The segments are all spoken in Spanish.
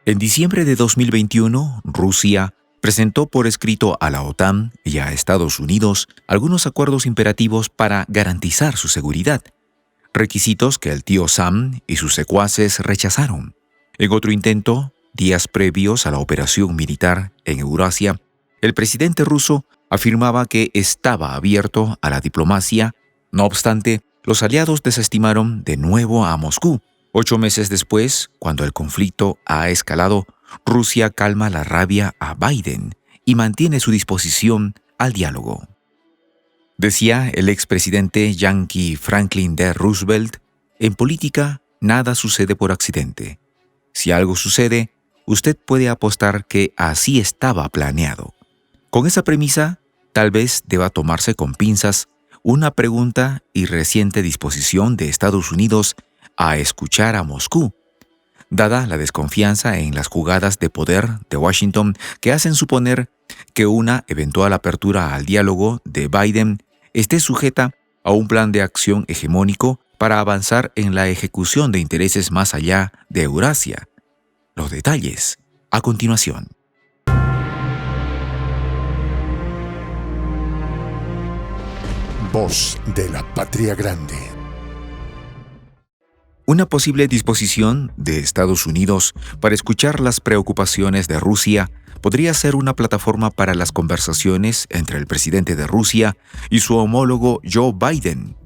En diciembre de 2021, Rusia presentó por escrito a la OTAN y a Estados Unidos algunos acuerdos imperativos para garantizar su seguridad, requisitos que el tío Sam y sus secuaces rechazaron. En otro intento, días previos a la operación militar en Eurasia, el presidente ruso afirmaba que estaba abierto a la diplomacia. No obstante, los aliados desestimaron de nuevo a Moscú. 8 meses después, cuando el conflicto ha escalado, Rusia calma la rabia a Biden y mantiene su disposición al diálogo. Decía el expresidente Yankee Franklin D. Roosevelt, en política nada sucede por accidente. Si algo sucede, usted puede apostar que así estaba planeado. Con esa premisa, tal vez deba tomarse con pinzas una pregunta y reciente disposición de Estados Unidos a escuchar a Moscú, dada la desconfianza en las jugadas de poder de Washington que hacen suponer que una eventual apertura al diálogo de Biden esté sujeta a un plan de acción hegemónico para avanzar en la ejecución de intereses más allá de Eurasia. Los detalles, a continuación. Voz de la Patria Grande. Una posible disposición de Estados Unidos para escuchar las preocupaciones de Rusia podría ser una plataforma para las conversaciones entre el presidente de Rusia y su homólogo Joe Biden,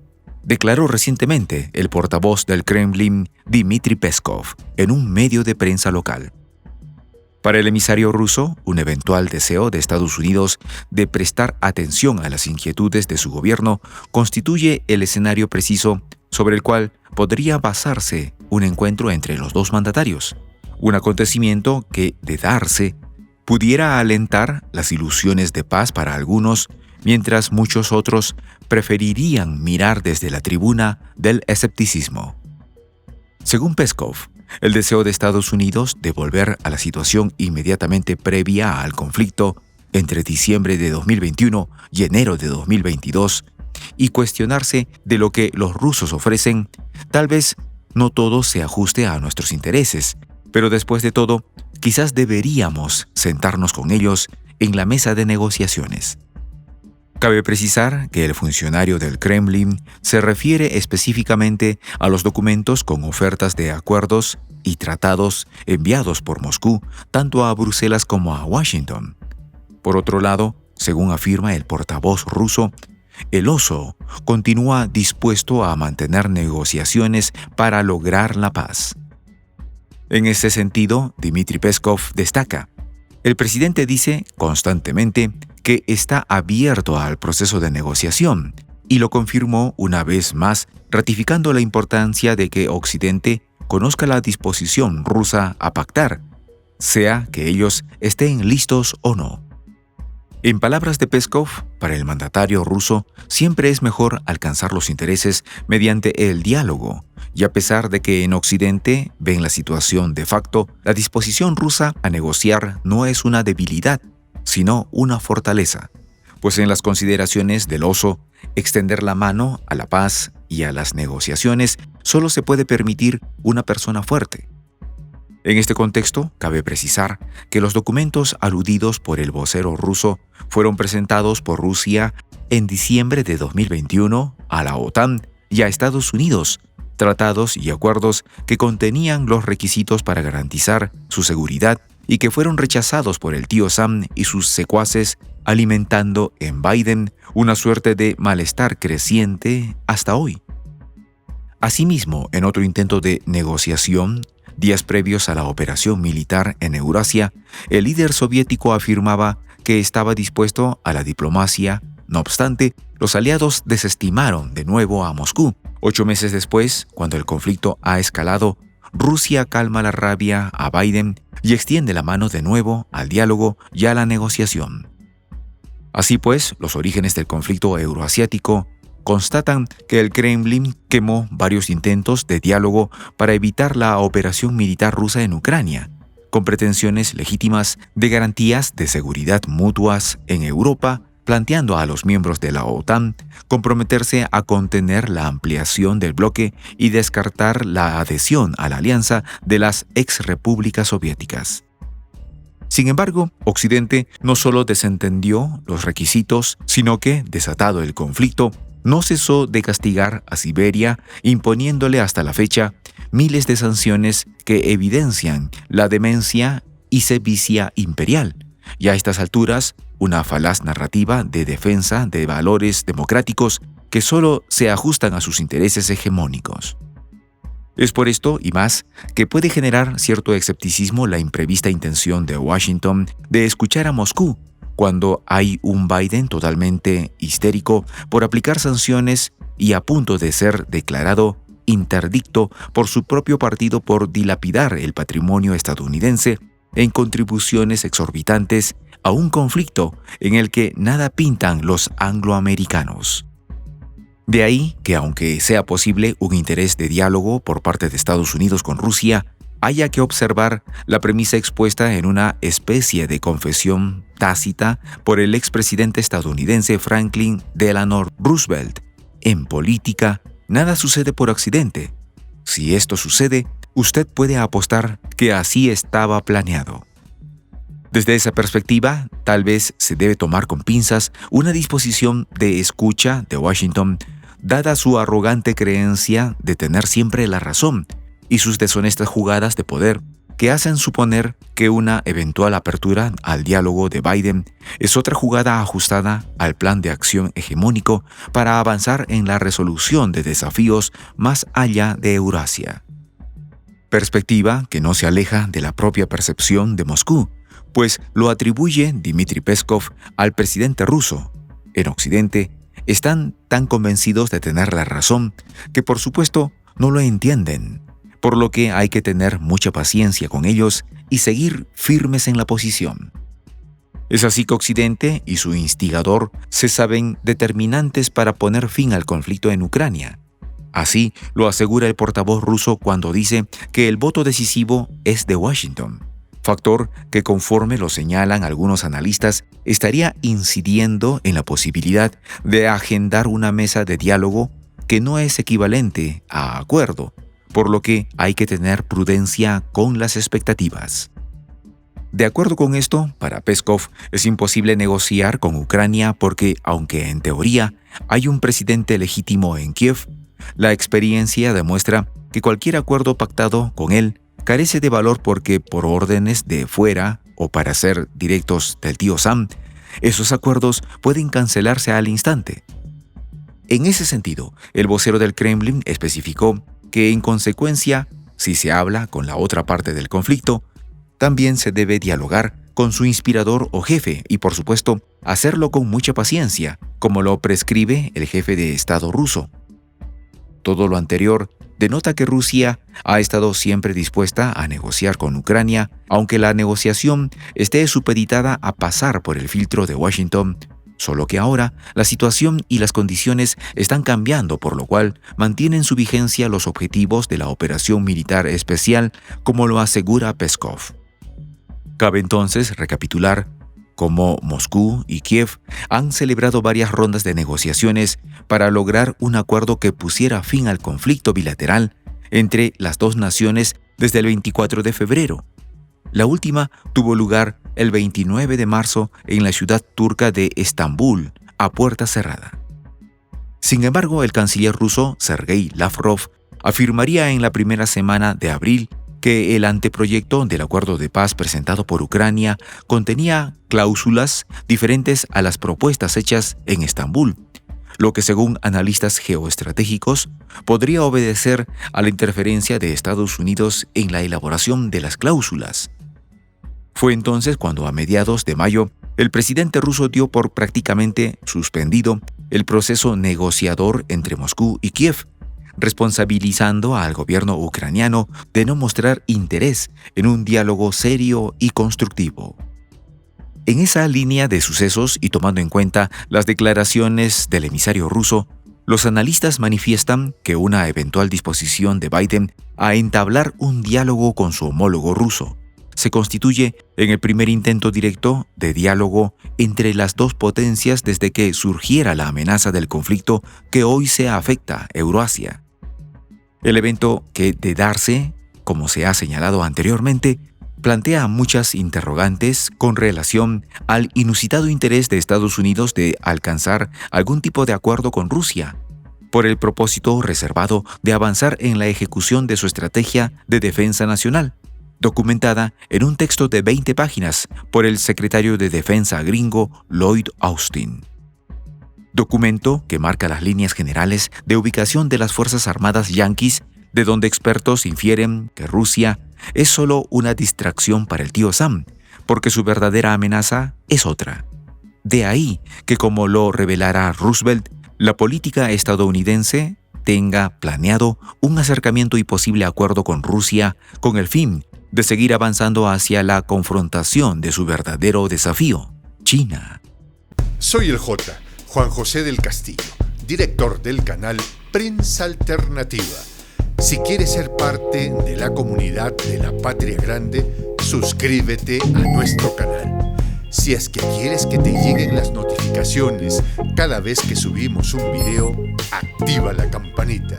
declaró recientemente el portavoz del Kremlin, Dmitry Peskov, en un medio de prensa local. Para el emisario ruso, un eventual deseo de Estados Unidos de prestar atención a las inquietudes de su gobierno constituye el escenario preciso sobre el cual podría basarse un encuentro entre los dos mandatarios, un acontecimiento que, de darse, pudiera alentar las ilusiones de paz para algunos, mientras muchos otros preferirían mirar desde la tribuna del escepticismo. Según Peskov, el deseo de Estados Unidos de volver a la situación inmediatamente previa al conflicto entre diciembre de 2021 y enero de 2022 y cuestionarse de lo que los rusos ofrecen, tal vez no todo se ajuste a nuestros intereses, pero después de todo, quizás deberíamos sentarnos con ellos en la mesa de negociaciones. Cabe precisar que el funcionario del Kremlin se refiere específicamente a los documentos con ofertas de acuerdos y tratados enviados por Moscú tanto a Bruselas como a Washington. Por otro lado, según afirma el portavoz ruso, el oso continúa dispuesto a mantener negociaciones para lograr la paz. En ese sentido, Dmitry Peskov destaca: el presidente dice constantemente que está abierto al proceso de negociación y lo confirmó una vez más, ratificando la importancia de que Occidente conozca la disposición rusa a pactar, sea que ellos estén listos o no. En palabras de Peskov, para el mandatario ruso siempre es mejor alcanzar los intereses mediante el diálogo, y a pesar de que en Occidente ven la situación de facto, la disposición rusa a negociar no es una debilidad, sino una fortaleza, pues en las consideraciones del oso, extender la mano a la paz y a las negociaciones solo se puede permitir una persona fuerte. En este contexto, cabe precisar que los documentos aludidos por el vocero ruso fueron presentados por Rusia en diciembre de 2021 a la OTAN y a Estados Unidos, tratados y acuerdos que contenían los requisitos para garantizar su seguridad y que fueron rechazados por el tío Sam y sus secuaces, alimentando en Biden una suerte de malestar creciente hasta hoy. Asimismo, en otro intento de negociación, días previos a la operación militar en Eurasia, el líder soviético afirmaba que estaba dispuesto a la diplomacia. No obstante, los aliados desestimaron de nuevo a Moscú. 8 meses después, cuando el conflicto ha escalado, Rusia calma la rabia a Biden y extiende la mano de nuevo al diálogo y a la negociación. Así pues, los orígenes del conflicto euroasiático constatan que el Kremlin quemó varios intentos de diálogo para evitar la operación militar rusa en Ucrania, con pretensiones legítimas de garantías de seguridad mutuas en Europa planteando a los miembros de la OTAN comprometerse a contener la ampliación del bloque y descartar la adhesión a la alianza de las exrepúblicas soviéticas. Sin embargo, Occidente no solo desentendió los requisitos, sino que, desatado el conflicto, no cesó de castigar a Siberia, imponiéndole hasta la fecha miles de sanciones que evidencian la demencia y sevicia imperial, y a estas alturas una falaz narrativa de defensa de valores democráticos que solo se ajustan a sus intereses hegemónicos. Es por esto, y más, que puede generar cierto escepticismo la imprevista intención de Washington de escuchar a Moscú cuando hay un Biden totalmente histérico por aplicar sanciones y a punto de ser declarado interdicto por su propio partido por dilapidar el patrimonio estadounidense en contribuciones exorbitantes a un conflicto en el que nada pintan los angloamericanos. De ahí que, aunque sea posible un interés de diálogo por parte de Estados Unidos con Rusia, haya que observar la premisa expuesta en una especie de confesión tácita por el expresidente estadounidense Franklin Delano Roosevelt. En política, nada sucede por accidente. Si esto sucede, usted puede apostar que así estaba planeado. Desde esa perspectiva, tal vez se debe tomar con pinzas una disposición de escucha de Washington, dada su arrogante creencia de tener siempre la razón y sus deshonestas jugadas de poder que hacen suponer que una eventual apertura al diálogo de Biden es otra jugada ajustada al plan de acción hegemónico para avanzar en la resolución de desafíos más allá de Eurasia. Perspectiva que no se aleja de la propia percepción de Moscú, pues lo atribuye Dmitry Peskov al presidente ruso. En Occidente, están tan convencidos de tener la razón que, por supuesto, no lo entienden, por lo que hay que tener mucha paciencia con ellos y seguir firmes en la posición. Es así que Occidente y su instigador se saben determinantes para poner fin al conflicto en Ucrania. Así lo asegura el portavoz ruso cuando dice que el voto decisivo es de Washington, factor que, conforme lo señalan algunos analistas, estaría incidiendo en la posibilidad de agendar una mesa de diálogo que no es equivalente a acuerdo, por lo que hay que tener prudencia con las expectativas. De acuerdo con esto, para Peskov es imposible negociar con Ucrania porque, aunque en teoría hay un presidente legítimo en Kiev, la experiencia demuestra que cualquier acuerdo pactado con él carece de valor porque, por órdenes de fuera o para ser directos del tío Sam, esos acuerdos pueden cancelarse al instante. En ese sentido, el vocero del Kremlin especificó que, en consecuencia, si se habla con la otra parte del conflicto, también se debe dialogar con su inspirador o jefe y, por supuesto, hacerlo con mucha paciencia, como lo prescribe el jefe de Estado ruso. Todo lo anterior denota que Rusia ha estado siempre dispuesta a negociar con Ucrania, aunque la negociación esté supeditada a pasar por el filtro de Washington, solo que ahora la situación y las condiciones están cambiando, por lo cual mantienen su vigencia los objetivos de la operación militar especial, como lo asegura Peskov. Cabe entonces recapitular cómo Moscú y Kiev han celebrado varias rondas de negociaciones para lograr un acuerdo que pusiera fin al conflicto bilateral entre las dos naciones desde el 24 de febrero. La última tuvo lugar el 29 de marzo en la ciudad turca de Estambul, a puerta cerrada. Sin embargo, el canciller ruso, Sergei Lavrov, afirmaría en la primera semana de abril que el anteproyecto del acuerdo de paz presentado por Ucrania contenía cláusulas diferentes a las propuestas hechas en Estambul, lo que, según analistas geoestratégicos, podría obedecer a la interferencia de Estados Unidos en la elaboración de las cláusulas. Fue entonces cuando, a mediados de mayo, el presidente ruso dio por prácticamente suspendido el proceso negociador entre Moscú y Kiev, responsabilizando al gobierno ucraniano de no mostrar interés en un diálogo serio y constructivo. En esa línea de sucesos y tomando en cuenta las declaraciones del emisario ruso, los analistas manifiestan que una eventual disposición de Biden a entablar un diálogo con su homólogo ruso se constituye en el primer intento directo de diálogo entre las dos potencias desde que surgiera la amenaza del conflicto que hoy se afecta Euroasia. El evento que, de darse, como se ha señalado anteriormente, plantea muchas interrogantes con relación al inusitado interés de Estados Unidos de alcanzar algún tipo de acuerdo con Rusia, por el propósito reservado de avanzar en la ejecución de su estrategia de defensa nacional, documentada en un texto de 20 páginas por el secretario de Defensa gringo Lloyd Austin. Documento que marca las líneas generales de ubicación de las Fuerzas Armadas yanquis, de donde expertos infieren que Rusia es solo una distracción para el tío Sam, porque su verdadera amenaza es otra. De ahí que, como lo revelará Roosevelt, la política estadounidense tenga planeado un acercamiento y posible acuerdo con Rusia con el fin de seguir avanzando hacia la confrontación de su verdadero desafío, China. Soy el Juan José del Castillo, director del canal Prensa Alternativa. Si quieres ser parte de la comunidad de la Patria Grande, suscríbete a nuestro canal. Si es que quieres que te lleguen las notificaciones cada vez que subimos un video, activa la campanita.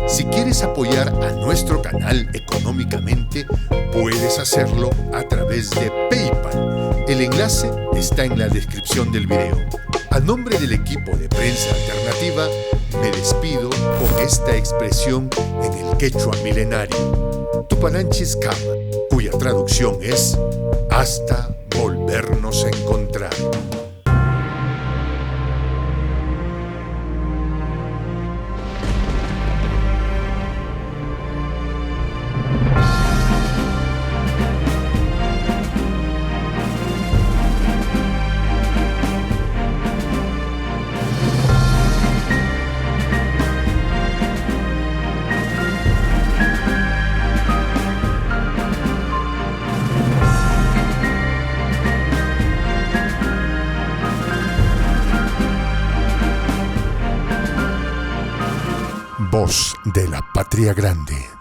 Si quieres apoyar a nuestro canal económicamente, puedes hacerlo a través de PayPal. El enlace está en la descripción del video. A nombre del equipo de Prensa Alternativa, me despido con esta expresión en el quechua milenario, Tupananchis Kama, cuya traducción es hasta volvernos a encontrar. Voz de la Patria Grande.